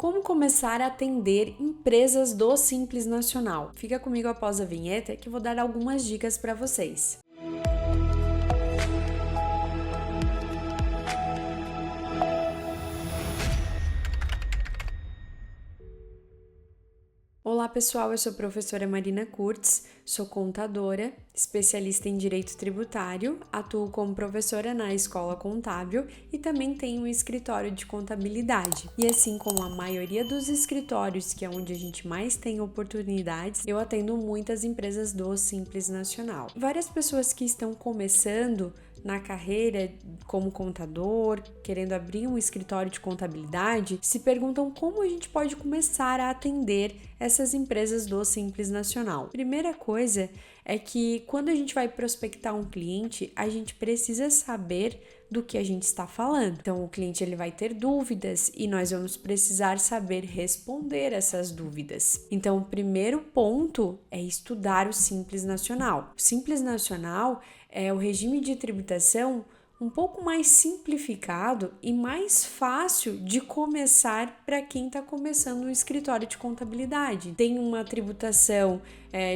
Como começar a atender empresas do Simples Nacional? Fica comigo após a vinheta que eu vou dar algumas dicas para vocês. Olá pessoal, eu sou a professora Marina Kurtz, sou contadora, especialista em direito tributário, atuo como professora na escola contábil e também tenho um escritório de contabilidade. E assim como a maioria dos escritórios, que é onde a gente mais tem oportunidades, eu atendo muitas empresas do Simples Nacional. Várias pessoas que estão começando na carreira como contador, querendo abrir um escritório de contabilidade, se perguntam como a gente pode começar a atender essas empresas do Simples Nacional. Primeira coisa é que quando a gente vai prospectar um cliente, a gente precisa saber do que a gente está falando. Então, o cliente ele vai ter dúvidas e nós vamos precisar saber responder essas dúvidas. Então, o primeiro ponto é estudar o Simples Nacional. O Simples Nacional é o regime de tributação um pouco mais simplificado e mais fácil de começar para quem está começando um escritório de contabilidade. Tem uma tributação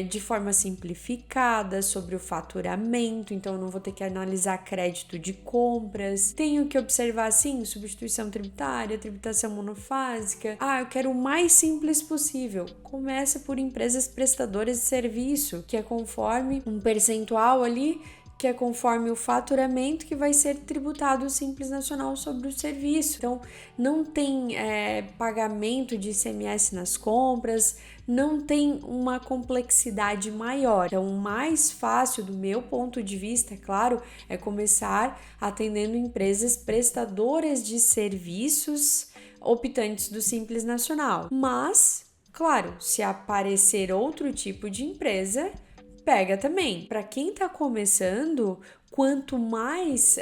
de forma simplificada sobre o faturamento, então eu não vou ter que analisar crédito de compras. Tenho que observar, sim, substituição tributária, tributação monofásica. Eu quero o mais simples possível. Começa por empresas prestadoras de serviço, que é conforme um percentual ali, que é conforme o faturamento que vai ser tributado o Simples Nacional sobre o serviço. Então, não tem pagamento de ICMS nas compras, não tem uma complexidade maior. Então, o mais fácil, do meu ponto de vista, é claro, é começar atendendo empresas prestadoras de serviços optantes do Simples Nacional. Mas, claro, se aparecer outro tipo de empresa, pega também. Para quem está começando, quanto mais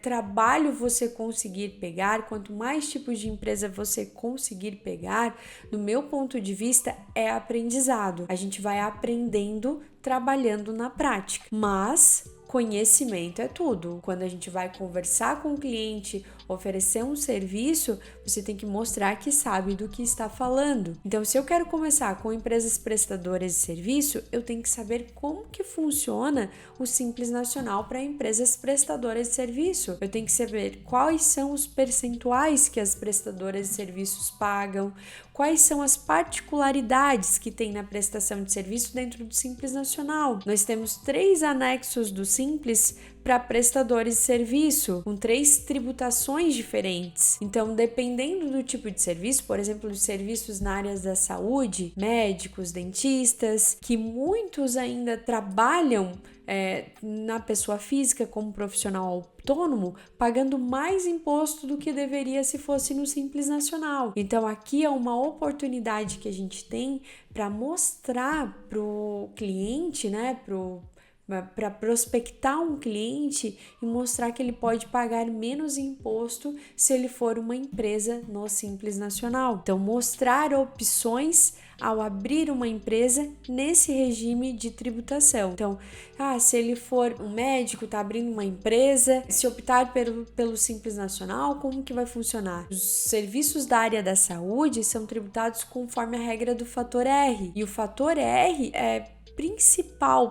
trabalho você conseguir pegar, quanto mais tipos de empresa você conseguir pegar, do meu ponto de vista, é aprendizado. A gente vai aprendendo trabalhando na prática. Mas conhecimento é tudo. Quando a gente vai conversar com o cliente, oferecer um serviço, você tem que mostrar que sabe do que está falando. Então, se eu quero começar com empresas prestadoras de serviço, eu tenho que saber como que funciona o Simples Nacional para empresas prestadoras de serviço. Eu tenho que saber quais são os percentuais que as prestadoras de serviços pagam, quais são as particularidades que tem na prestação de serviço dentro do Simples Nacional. Nós temos 3 anexos do Simples para prestadores de serviço, com 3 tributações diferentes. Então, dependendo do tipo de serviço, por exemplo, os serviços na área da saúde, médicos, dentistas, que muitos ainda trabalham na pessoa física como profissional autônomo, pagando mais imposto do que deveria se fosse no Simples Nacional. Então, aqui é uma oportunidade que a gente tem para mostrar para o cliente, para prospectar um cliente e mostrar que ele pode pagar menos imposto se ele for uma empresa no Simples Nacional. Então, mostrar opções ao abrir uma empresa nesse regime de tributação. Então, se ele for um médico, está abrindo uma empresa, se optar pelo Simples Nacional, como que vai funcionar? Os serviços da área da saúde são tributados conforme a regra do fator R, e o fator R é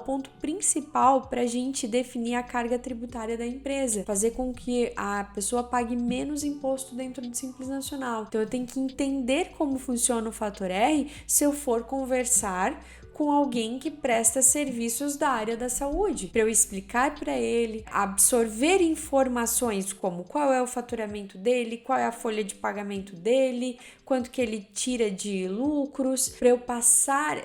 ponto principal para a gente definir a carga tributária da empresa, fazer com que a pessoa pague menos imposto dentro do Simples Nacional. Então, eu tenho que entender como funciona o fator R se eu for conversar com alguém que presta serviços da área da saúde, para eu explicar para ele, absorver informações como qual é o faturamento dele, qual é a folha de pagamento dele, quanto que ele tira de lucros, para eu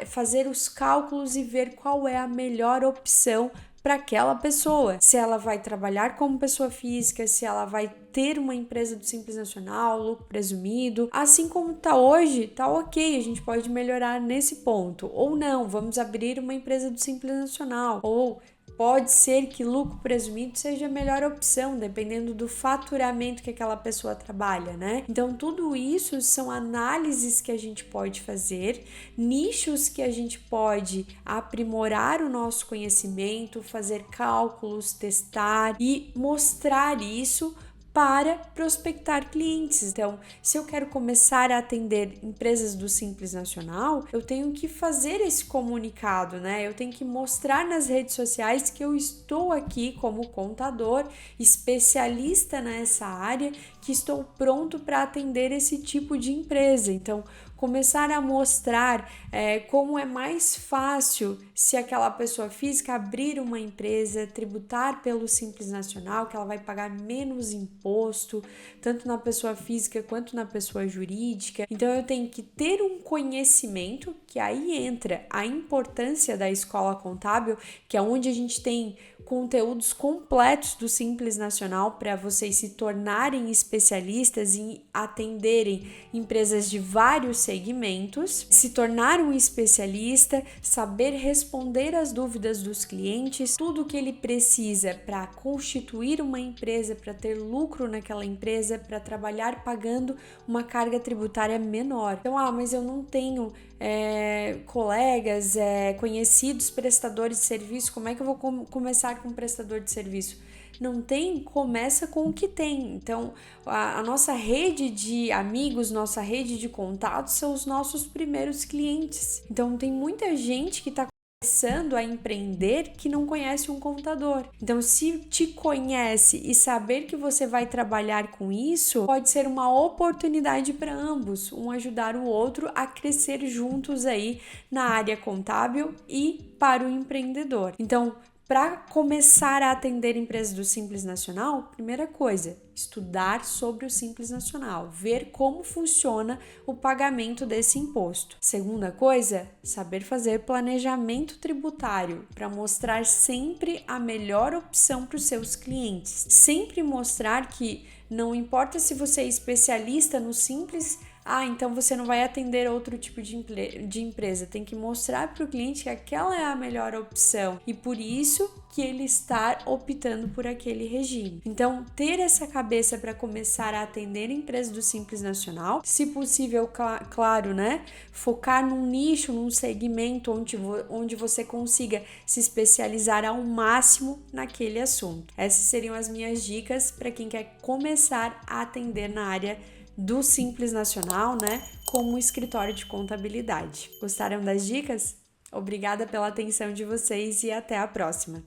fazer os cálculos e ver qual é a melhor opção para aquela pessoa, se ela vai trabalhar como pessoa física, se ela vai ter uma empresa do Simples Nacional, lucro presumido, assim como tá hoje, tá ok, a gente pode melhorar nesse ponto, ou não, vamos abrir uma empresa do Simples Nacional, ou pode ser que lucro presumido seja a melhor opção, dependendo do faturamento que aquela pessoa trabalha, né? Então, tudo isso são análises que a gente pode fazer, nichos que a gente pode aprimorar o nosso conhecimento, fazer cálculos, testar e mostrar isso para prospectar clientes. Então, se eu quero começar a atender empresas do Simples Nacional, eu tenho que fazer esse comunicado, né? Eu tenho que mostrar nas redes sociais que eu estou aqui como contador, especialista nessa área, que estou pronto para atender esse tipo de empresa. Então, começar a mostrar como é mais fácil se aquela pessoa física abrir uma empresa, tributar pelo Simples Nacional, que ela vai pagar menos imposto, tanto na pessoa física quanto na pessoa jurídica. Então eu tenho que ter um conhecimento, que aí entra a importância da escola contábil, que é onde a gente tem conteúdos completos do Simples Nacional para vocês se tornarem especialistas e atenderem empresas de vários segmentos, se tornar um especialista, saber responder às dúvidas dos clientes, tudo o que ele precisa para constituir uma empresa, para ter lucro naquela empresa, para trabalhar pagando uma carga tributária menor. Então, mas eu não tenho colegas, conhecidos prestadores de serviço, como é que eu vou começar com um prestador de serviço? Não tem, começa com o que tem. Então, a nossa rede de amigos, nossa rede de contatos são os nossos primeiros clientes. Então, tem muita gente que está começando a empreender que não conhece um contador. Então, se te conhece e saber que você vai trabalhar com isso, pode ser uma oportunidade para ambos, um ajudar o outro a crescer juntos aí na área contábil e para o empreendedor. Então, para começar a atender empresas do Simples Nacional, primeira coisa, estudar sobre o Simples Nacional, ver como funciona o pagamento desse imposto. Segunda coisa, saber fazer planejamento tributário para mostrar sempre a melhor opção para os seus clientes. Sempre mostrar que não importa se você é especialista no Simples, então você não vai atender outro tipo de empresa. Tem que mostrar para o cliente que aquela é a melhor opção e por isso que ele está optando por aquele regime. Então, ter essa cabeça para começar a atender empresas do Simples Nacional, se possível, claro, né? Focar num nicho, num segmento onde você consiga se especializar ao máximo naquele assunto. Essas seriam as minhas dicas para quem quer começar a atender na área do Simples Nacional, né, como escritório de contabilidade. Gostaram das dicas? Obrigada pela atenção de vocês e até a próxima!